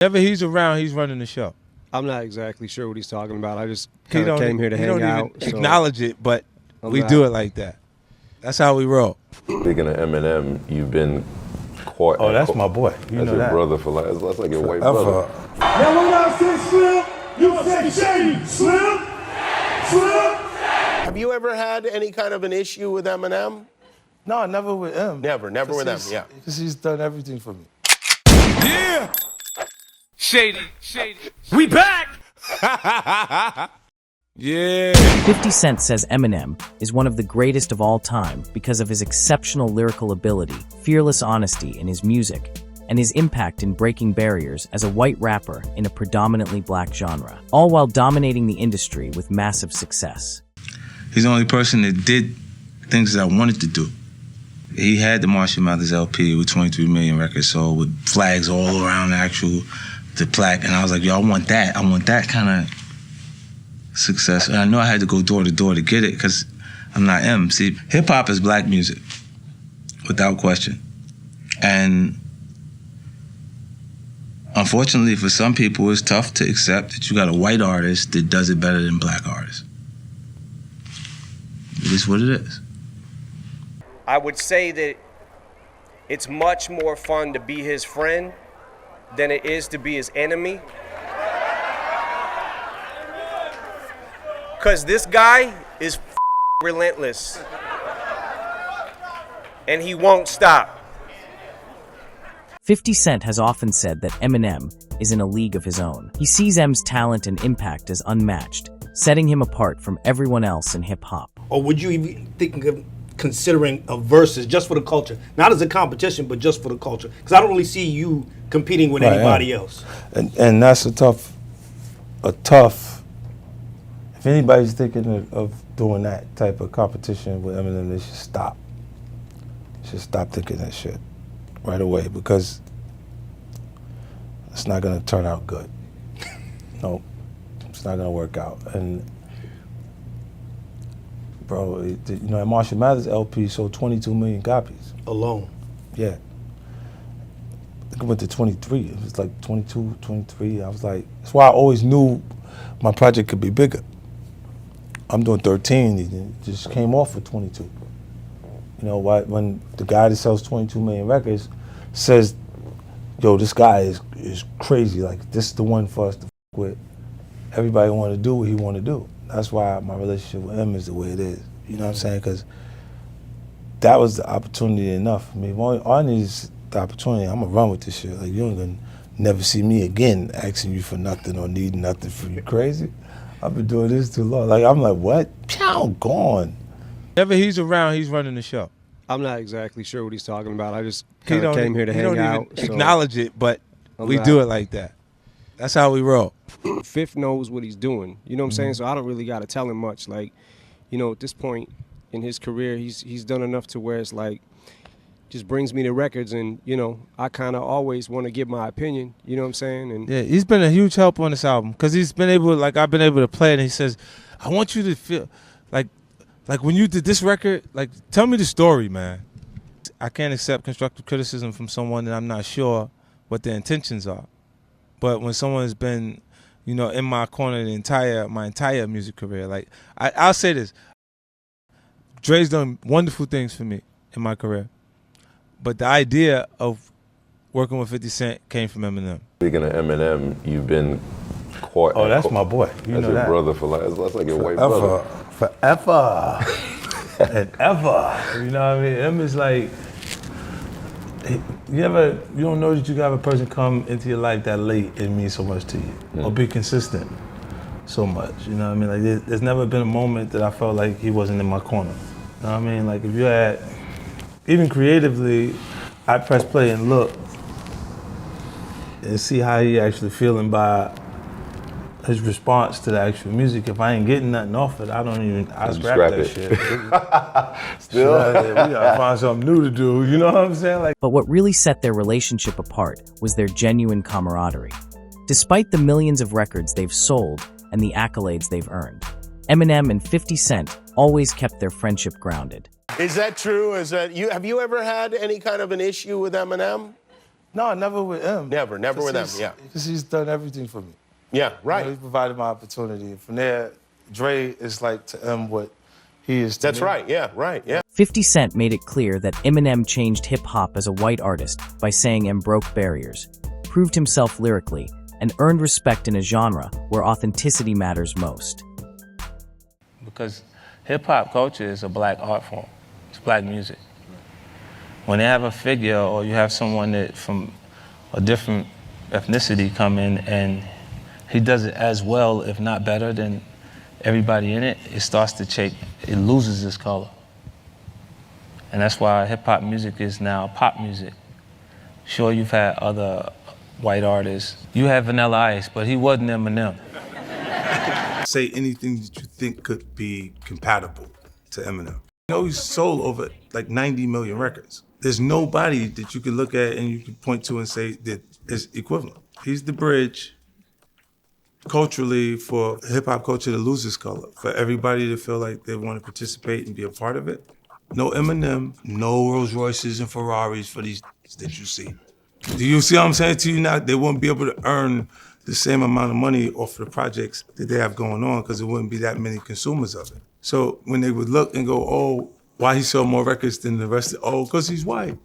Whenever he's around, he's running the show. I'm not exactly sure what he's talking about. I just kind of came here to hang out. He don't even acknowledge it, but we do it like that. That's how we roll. Speaking of Eminem, you've been caught. Oh, that's my boy. You know your that. brother for life. That's like your white brother. Now when I say Slim, you say Shady. Slim? Slim? Have you ever had any kind of an issue with Eminem? No, never with him. Never with him, yeah. Because he's done everything for me. Yeah! Shady. We back! Yeah. 50 Cent says Eminem is one of the greatest of all time because of his exceptional lyrical ability, fearless honesty in his music, and his impact in breaking barriers as a white rapper in a predominantly black genre, all while dominating the industry with massive success. He's the only person that did things that I wanted to do. He had the Marshall Mathers LP with 23 million records sold with flags all around the plaque, and I was like, yo, I want that kind of success. And I know I had to go door to door to get it because I'm not M. See, hip hop is black music, without question. And unfortunately for some people, it's tough to accept that you got a white artist that does it better than black artists. It is what it is. I would say that it's much more fun to be his friend than it is to be his enemy. Because this guy is relentless. And he won't stop. 50 Cent has often said that Eminem is in a league of his own. He sees M's talent and impact as unmatched, setting him apart from everyone else in hip-hop. Or would you even think of considering a versus just for the culture? Not as a competition, but just for the culture. Because I don't really see you competing with anybody else. And that's a tough, if anybody's thinking of doing that type of competition with Eminem, they should stop. Should stop thinking that shit right away, because it's not gonna turn out good. No, it's not gonna work out. And bro, you know, Marshall Mathers LP sold 22 million copies. Alone. Yeah. I think it went to 23. It was like 22, 23. I was like, that's why I always knew my project could be bigger. I'm doing 13, it just came off with 22. You know, when the guy that sells 22 million records says, yo, this guy is crazy, like this is the one for us to f with. Everybody want to do what he want to do. That's why my relationship with him is the way it is. You know what I'm saying? Because that was the opportunity enough. I mean, all I need is the opportunity. I'm gonna run with this shit. Like, you ain't gonna never see me again asking you for nothing or needing nothing from you. Crazy? I've been doing this too long. Like, I'm like, what? Pow, gone. Whenever he's around, he's running the show. I'm not exactly sure what he's talking about. I just kind of came here to hang out. He don't even acknowledge it, but we do it like that. That's how we roll. Fifth knows what he's doing. You know what I'm saying? So I don't really got to tell him much. Like, you know, at this point in his career, he's done enough to where it's like, just brings me the records, and, you know, I kind of always want to give my opinion. You know what I'm saying? And yeah, he's been a huge help on this album, because he's been able, like, I've been able to play it, and he says, I want you to feel, like when you did this record, like, tell me the story, man. I can't accept constructive criticism from someone that I'm not sure what their intentions are. But when someone's been, you know, in my corner my entire music career, like, I'll say this. Dre's done wonderful things for me in my career. But the idea of working with 50 Cent came from Eminem. Speaking of Eminem, you've been caught. Oh, that's my boy. You know your that. Brother for life. That's like your white brother. Forever. And ever. You know what I mean? Em is like, you don't know that you can have a person come into your life that late and mean so much to you, or be consistent so much. You know what I mean? Like, there's never been a moment that I felt like he wasn't in my corner. You know what I mean? Like, if you had, even creatively, I press play and look and see how he actually feeling by his response to the actual music. If I ain't getting nothing off it, I scrap that shit. Still? We gotta find something new to do, you know what I'm saying? Like, But what really set their relationship apart was their genuine camaraderie. Despite the millions of records they've sold and the accolades they've earned, Eminem and 50 Cent always kept their friendship grounded. Is that true? Have you ever had any kind of an issue with Eminem? No, never with him. Never with them, yeah. Because he's done everything for me. Yeah, right. You know, he provided my opportunity. From there, Dre is like to him what he is to That's me. right, yeah, right, yeah. 50 Cent made it clear that Eminem changed hip-hop as a white artist by saying M broke barriers, proved himself lyrically, and earned respect in a genre where authenticity matters most. Because hip-hop culture is a black art form. It's black music. When they have a figure or you have someone that from a different ethnicity come in and he does it as well, if not better than everybody in it, it starts to change, it loses its color. And that's why hip-hop music is now pop music. Sure, you've had other white artists. You had Vanilla Ice, but he wasn't Eminem. Say anything that you think could be compatible to Eminem. You know, he's sold over like 90 million records. There's nobody that you can look at and you can point to and say that is equivalent. He's the bridge culturally for hip-hop culture to lose its color, for everybody to feel like they want to participate and be a part of it. No Eminem, no Rolls Royces and Ferraris for these that you see. Do you see what I'm saying to you now? They won't be able to earn the same amount of money off of the projects that they have going on because there wouldn't be that many consumers of it. So when they would look and go, oh, why he sold more records than the rest of, oh, because he's white.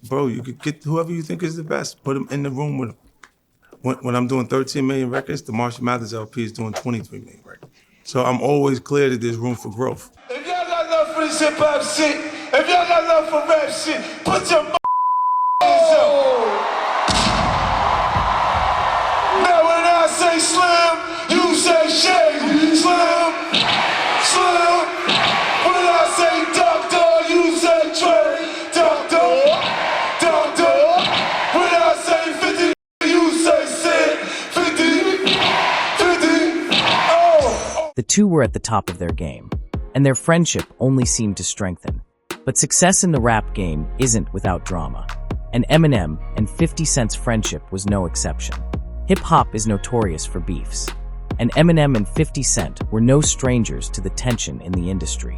Bro, you could get whoever you think is the best, put him in the room with him. When I'm doing 13 million records, the Marshall Mathers LP is doing 23 million records. So I'm always clear that there's room for growth. If y'all got love for this hip-hop shit, if y'all got love for rap shit, put your hands up. Now when I say Slim, you say Shady. Slim, Slim. When I say Doctor, you say Dre. Doctor, Doctor. When I say 50, you say Sid. 50, 50. Oh. The two were at the top of their game, and their friendship only seemed to strengthen. But success in the rap game isn't without drama, and Eminem and 50 Cent's friendship was no exception. Hip-hop is notorious for beefs, and Eminem and 50 Cent were no strangers to the tension in the industry.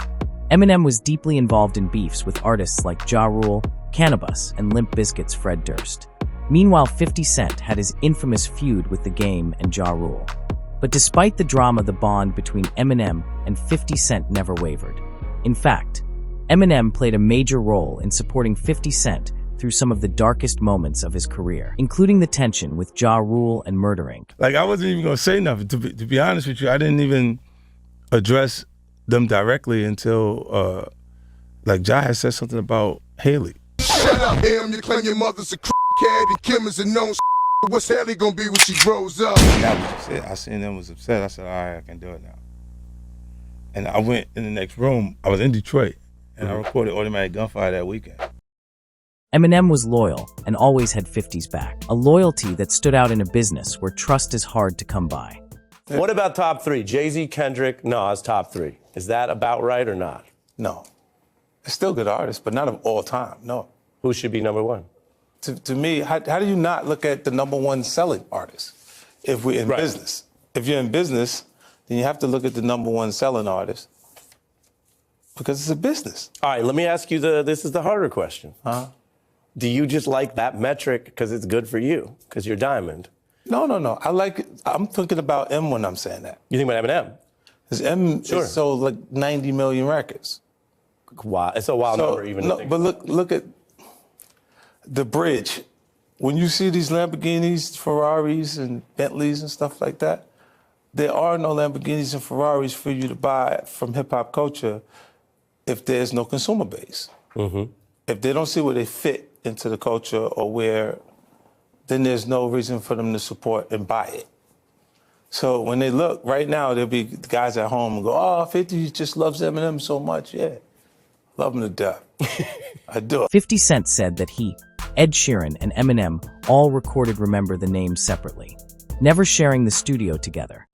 Eminem was deeply involved in beefs with artists like Ja Rule, Cannabis, and Limp Bizkit's Fred Durst. Meanwhile, 50 Cent had his infamous feud with The Game and Ja Rule. But despite the drama, the bond between Eminem and 50 Cent never wavered. In fact, Eminem played a major role in supporting 50 Cent through some of the darkest moments of his career, including the tension with Ja Rule and Murder Inc. Like, I wasn't even gonna say nothing. To be honest with you, I didn't even address them directly until, like, Ja had said something about Haley. Shut up, Em, you claim your mother's a crackhead and Kim is a known What's Haley gonna be when she grows up? That was just it. I seen them was upset. I said, all right, I can do it now. And I went in the next room. I was in Detroit, and I recorded Automatic Gunfire that weekend. Eminem was loyal and always had 50's back, a loyalty that stood out in a business where trust is hard to come by. What about top three? Jay-Z, Kendrick, Nas, top three. Is that about right or not? No. It's still good artists, but not of all time, no. Who should be number one? To me, how do you not look at the number one selling artist if we're in business? If you're in business, then you have to look at the number one selling artist because it's a business. All right, let me ask you this is the harder question. Do you just like that metric because it's good for you, because you're Diamond? No. I'm thinking about M when I'm saying that. You think about Eminem? Because M is sold like 90 million records. Wow, it's a wild number even to think but look at the bridge. When you see these Lamborghinis, Ferraris, and Bentleys and stuff like that, there are no Lamborghinis and Ferraris for you to buy from hip-hop culture if there's no consumer base. If they don't see where they fit into the culture or where, then there's no reason for them to support and buy it. So when they look, right now, there'll be guys at home and go, oh, 50 just loves Eminem so much. Yeah, love him to death. I do. 50 Cent said that he, Ed Sheeran, and Eminem all recorded Remember the Name separately, never sharing the studio together.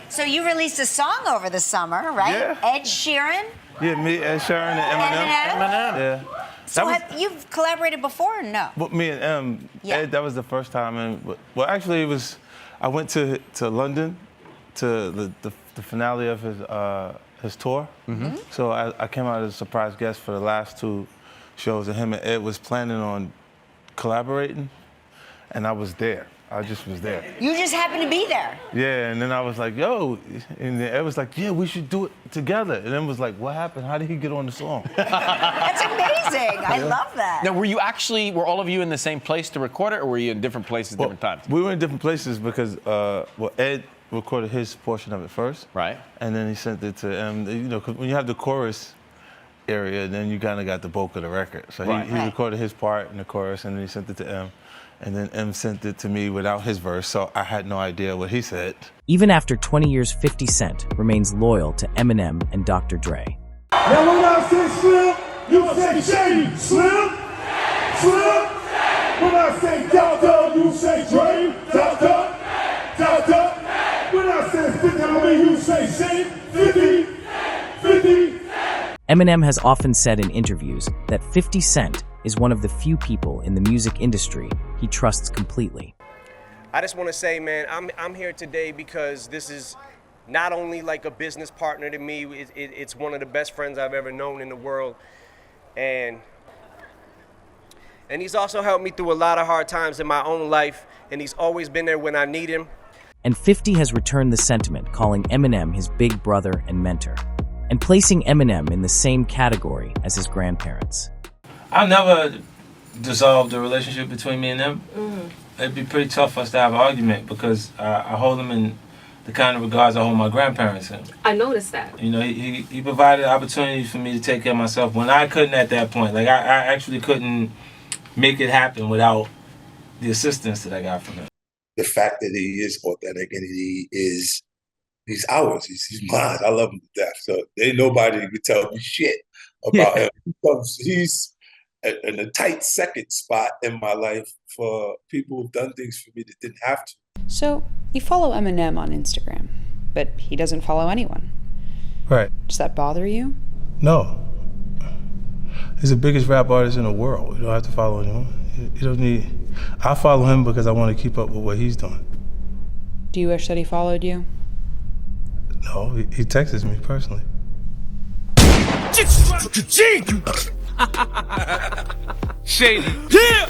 So you released a song over the summer, right? Yeah. Ed Sheeran? Yeah, me, Ed Sheeran, and Eminem. Yeah. So you've collaborated before or no? But me and Em, Ed, that was the first time. And well, actually, it was. I went to London to the finale of his tour. So I came out as a surprise guest for the last two shows, and him and Ed was planning on collaborating, and I was there. I just was there. You just happened to be there. Yeah, and then I was like, yo, and then Ed was like, yeah, we should do it together. And then was like, what happened? How did he get on the song? That's amazing. I love that. Now, were all of you in the same place to record it, or were you in different places, different times? We were in different places because, Ed recorded his portion of it first. Right. And then he sent it to you know, 'cause when you have the chorus area, then you kind of got the bulk of the record. So he recorded his part in the chorus, and then he sent it to M. And then M sent it to me without his verse, so I had no idea what he said. Even after 20 years, 50 Cent remains loyal to Eminem and Dr. Dre. Now when I say Slim, you say Shady. Slim, Slim. When I say Dr., you say Dre. Dr. When I say 50, you say Shady. 50, 50. Eminem has often said in interviews that 50 Cent is one of the few people in the music industry he trusts completely. I just want to say, man, I'm here today because this is not only like a business partner to me, it's one of the best friends I've ever known in the world. And he's also helped me through a lot of hard times in my own life, and he's always been there when I need him. And 50 has returned the sentiment, calling Eminem his big brother and mentor, and placing Eminem in the same category as his grandparents. I never dissolved the relationship between me and them. It'd be pretty tough for us to have an argument because I hold them in the kind of regards I hold my grandparents in. I noticed that. You know, he provided opportunities for me to take care of myself when I couldn't at that point. Like, I actually couldn't make it happen without the assistance that I got from him. The fact that he is authentic and he's ours. He's mine. I love him to death. So ain't nobody can tell me shit about him. He's in a tight second spot in my life for people who've done things for me that didn't have to. So you follow Eminem on Instagram, but he doesn't follow anyone. Right. Does that bother you? No. He's the biggest rap artist in the world. You don't have to follow anyone. You don't need. I follow him because I want to keep up with what he's doing. Do you wish that he followed you? No, he texts me personally. Shady. Yeah.